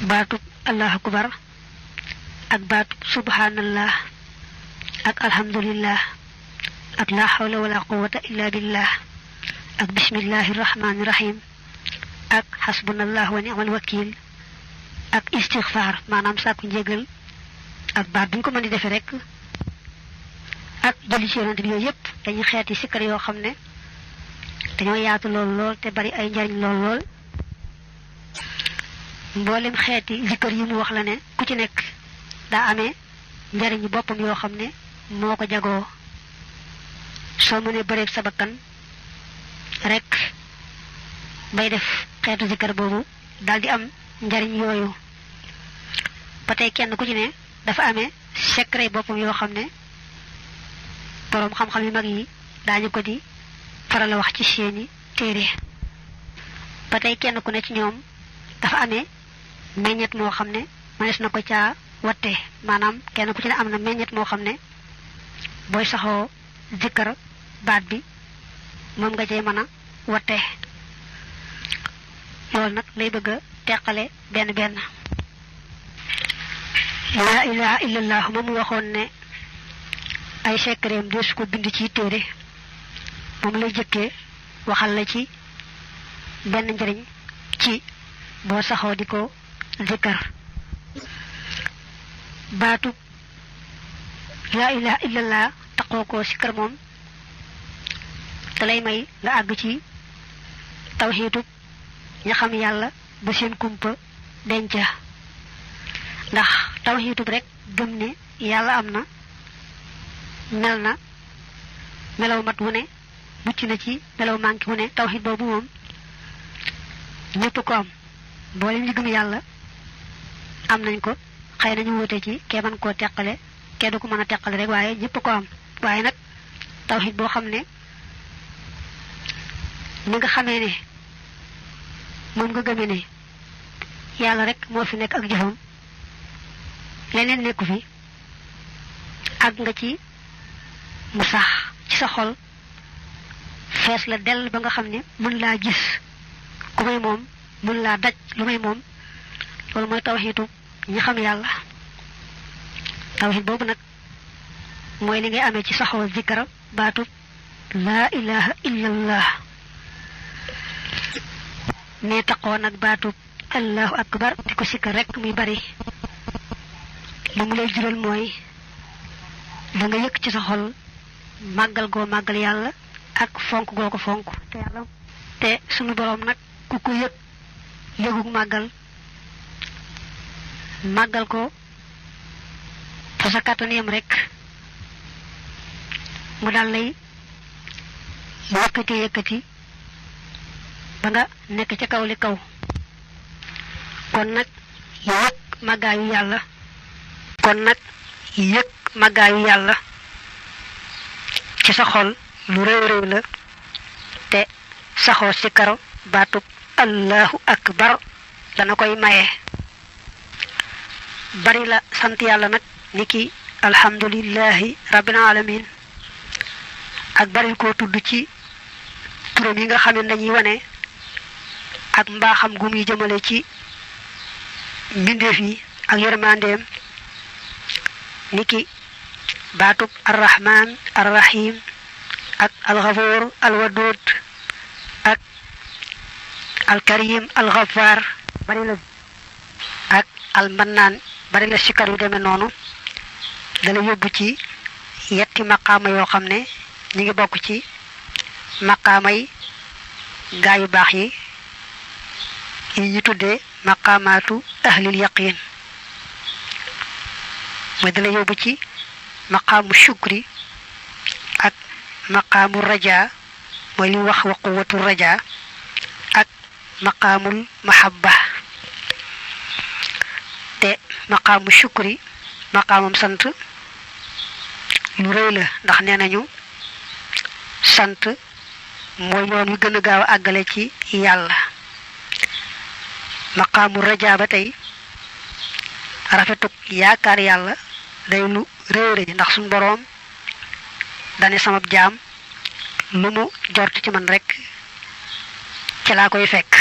baatub allahu akbar ak baatub subhanallah ak alhamdulillah ak la hawla wala quwwata illa billah ak bismillahir rahmanir rahim ak hasbunallahu wa ni'mal wakil ak istighfar manam sakku njégal ak baat buñ ko mëni defé rek ak julli ci yonent bi yoy yépp dañuy xéeti sikkar yo xamné dañoo yaatu lool te bari ay njariñ lool mbolem xéeti zikr yi mu wax la né ku ci nek da amé njariñ bopam yo xamné moko jago so mëne bari sa bakkan rek bay def xéetu zikr bobu daldi am njariñ yoyu patay kenn ku ci né dafa amé secret bopam yo xamné borom xam-xam yu mag yi dañu ko di faral wax ci seeni téré patay kenn ku ne ci ñoom dafa amé meññet mo xamné manes nako ca waté manam kenn ku ci ne amna meññet mo xamné boy saxo zikr baat bi mom nga cey mëna waté lool nak lay bëgg téxalé ben la ilaha illallah mom waxon ne ay secretam des ko bind ci téré mom lay jëkke waxal la ci ben njariñ ci bo saxo diko zikr baatu la ilaha illallah taqoko zikr mom dalay may nga ag ci tawhidu ña xam yalla ba seen kumpa denca ndax tawhidu rek gëm ne yalla amna melna melaw mat wu ne mucc na ci melaw manki wu ne tawhid bobu mom ñepp ko am bo leen gëm yalla am nañ ko xey nañu wote ci ke man ko tekkale ke du ko mëna tekkale rek waye ñepp ko am waye nak tawhid bo xamne ni nga xamé ne mom nga gëmé ne yalla rek mo fi nek ak jëfam leneen nekku fi ak nga ci mu sax ci sa xol fess la del ba nga xamne mën la gis ku may mom mën la daj lu may mom lolu moy tawhidu ñi xam yalla tawhid bobu nak moy li ngay amé ci saxo zikra baatu la ilaha illallah ne taqo nak baatu allahu akbar diko sikar rek muy bari lu mu lay jural moy da nga yëk ci sa xol magal go magal yalla ak fonk goko fonk te yalla te sunu borom nak ku ko yëk yëguk magal ko fa sa katanem rek mu dal lay yëkëti ba nga nek ci kaw li kaw kon nak yëk magayu yalla ci sa xol lu rew la te saxo ci karo baatu allahu akbar dana koy maye bari la sant yalla nak niki alhamdulillahi rabbil alamin ak bari ko tuddu ci turam yi nga xamé dañuy wone ak mbaxam gu muy jëmele ci mbindeef yi ak yermandem niki baatub arrahman arrahim ak alghafur alwadud ak alkarim alghaffar bari la ak almannan bari la sikar yu demé nonu dala yobbu ci yetti maqama yo xamné ñi ngi bokku ci maqamay gaay bax yi ñi tuddé maqamatu ahlil yaqin moy dala yobbu ci maqamu shukri ak maqamu raja moy li wax wa quwwatu raja ak maqamul mahabba te maqamu shukri maqamam sant lu reey la ndax nenañu sant moy yoon wi gëna gaaw agalé ci yalla maqamu raja ba tay rafetuk yaakar yalla day lu reere ndax sun borom dané sama jaam lu mu jort ci man rek ci la koy fekk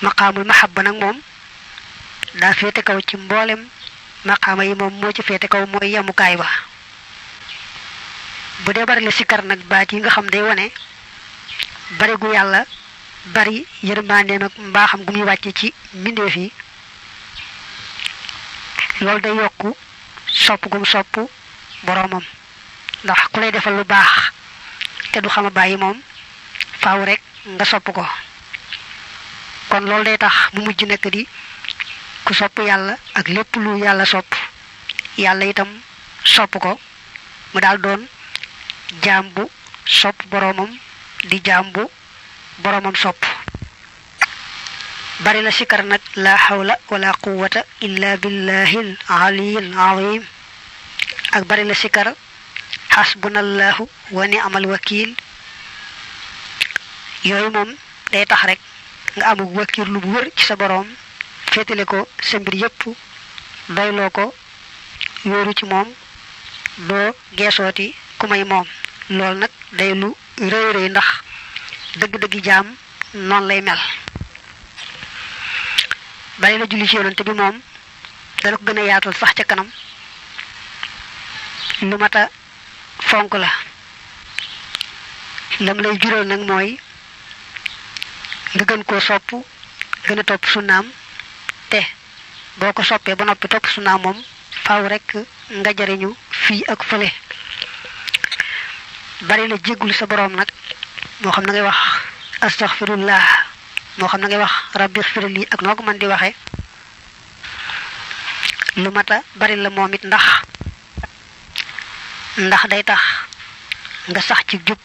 maqaamul mahabba nag moom daa féete kaw ci mboolem maqaama yi moom moo ci féete kaw mooy yemukaay ba bu dee bari la sikkar nag baat yi nga xam day wone bari gu yàlla bari yërmandeem ak mbaaxam gu muy wàcce ci mbindeef yi loolu day yokku sopp gum sopp boroomam ndax ku lay defal lu baax te du xama bàyyi moom faaw rek nga sopp ko kon loolu day tax mu mujj nekk di ku sopp yàlla ak lépp lu yàlla sopp yàlla itam sopp ko mu daal doon jaam bu sopp boroomam di jaam bu boroomam sopp bari la sikar nag la hawla wala quwwata illa billahil aliyil azim ak bari la sikar hasbunallahu wa ni'mal wakil yooyu moom day tax rek nga amul wakir lu bu wër ci sa boroom féetale ko sa mbir yépp doyloo ko yóoru ci moom doo geesooti ku may moom loolu nag day lu rëy rëy ndax dëgg-dëggi jaam noonu lay mel bari la julli ci yonante bi moom dana ko gën a yaatal sax ca kanam lu mata fonk la lam lay jural nag mooy nga gën koo sopp gën a topp sunnaam te boo ko soppee ba noppi topp sunnaam moom faaw rek nga jariñu fii ak fële bari la jéggul sa boroom nag moo xam na ngay wax astaghfirullah moo xam na ngay wax rabbi ighfirli ak noo ko mën di waxe lu mata bari la moom it ndax day tax nga sax ci jub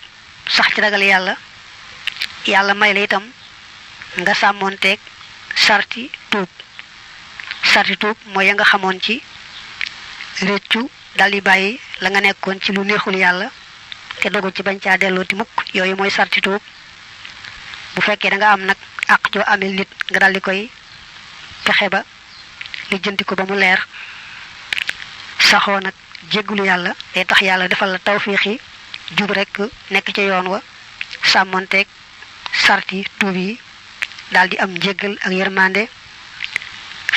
sax ci ragal yàlla may la itam nga sàmmoonteeg sarti tuub mooy ya nga xamoon ci réccu daldi bàyyi la nga nekkoon ci lu neexul yàlla te dogu ci bañ caa dellooti mukk yooyu mooy sarti tuub bu fekkee da nga am nag àq joo amel nit nga daldi koy fexe ba lijjanti ko ba mu leer saxoo nag jéggulu yàlla day tax yàlla defal la tawfiixi jub rek nekk ca yoon wa sàmmonteeg sarti tuub yi daldi am njéggal ak yërmande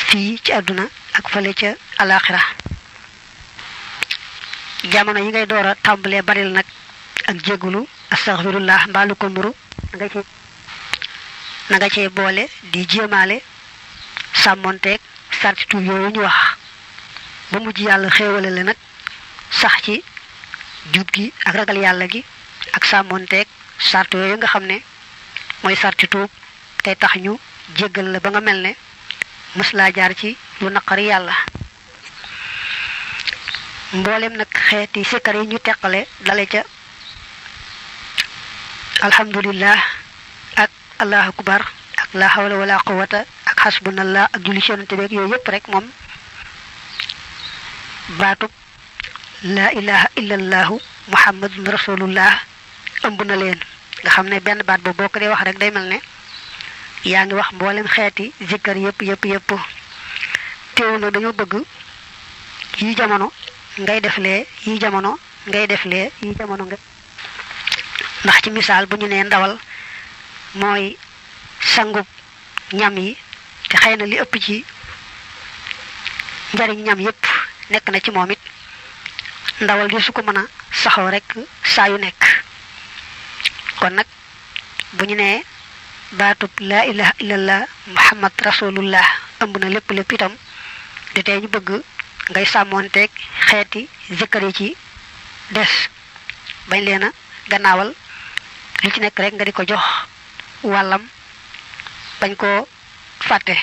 fii ci àdduna ak fële ca alaxira jamono yi ngay door a tàmbalee baril nag ak jéggulu astaghfirullah mbaalu ko mburu na nga cee boole di jéemaale sàmmonteeg sarti tuub yooyu ñu wax ba mujj yàlla xéewale la nag sax ci jub gi ak ragal yàlla gi ak sàmmonteeg sart yooyu nga xam ne mooy sarti tuub tey tax ñu jéggal la ba nga mel ne mës laa jaar ci lu naqari yàlla mboolem nag xeeti sikkar yi ñu teqale dale ca alhamdulillah ak allahu akbar ak la hawla wala quwwata ak hasbunallah ak julli ci yonante beeg yooyu yépp rek moom baatub la ilaha illallahu muhammadun rasulullah ëmb na leen nga xam ne benn baat boobu boo ko dee wax rek day mel ne yaa ngi wax mboolem xeeti zikkar yépp teew na dañoo bëgg yi jamono ngay deflee yi jamono ngay deflee yi jamono nga ndax ci misaal bu ñu nee ndawal mooy sangub ñam yi te xëy na li ëpp ci njariñ ñam yépp nekk na ci moom it ndawal di su ko mën a saxoo rek saa yu nekk kon nag bu ñu nee baatub laa ilaha illallah muhammad rasulullah ëmb na lépp itam di tey ñu bëgg ngay sàmmoonteeg xeeti zikkar yi ci des bañ leen a gannaawal li ci nekk rek nga di ko jox wàllam bañ koo fàtte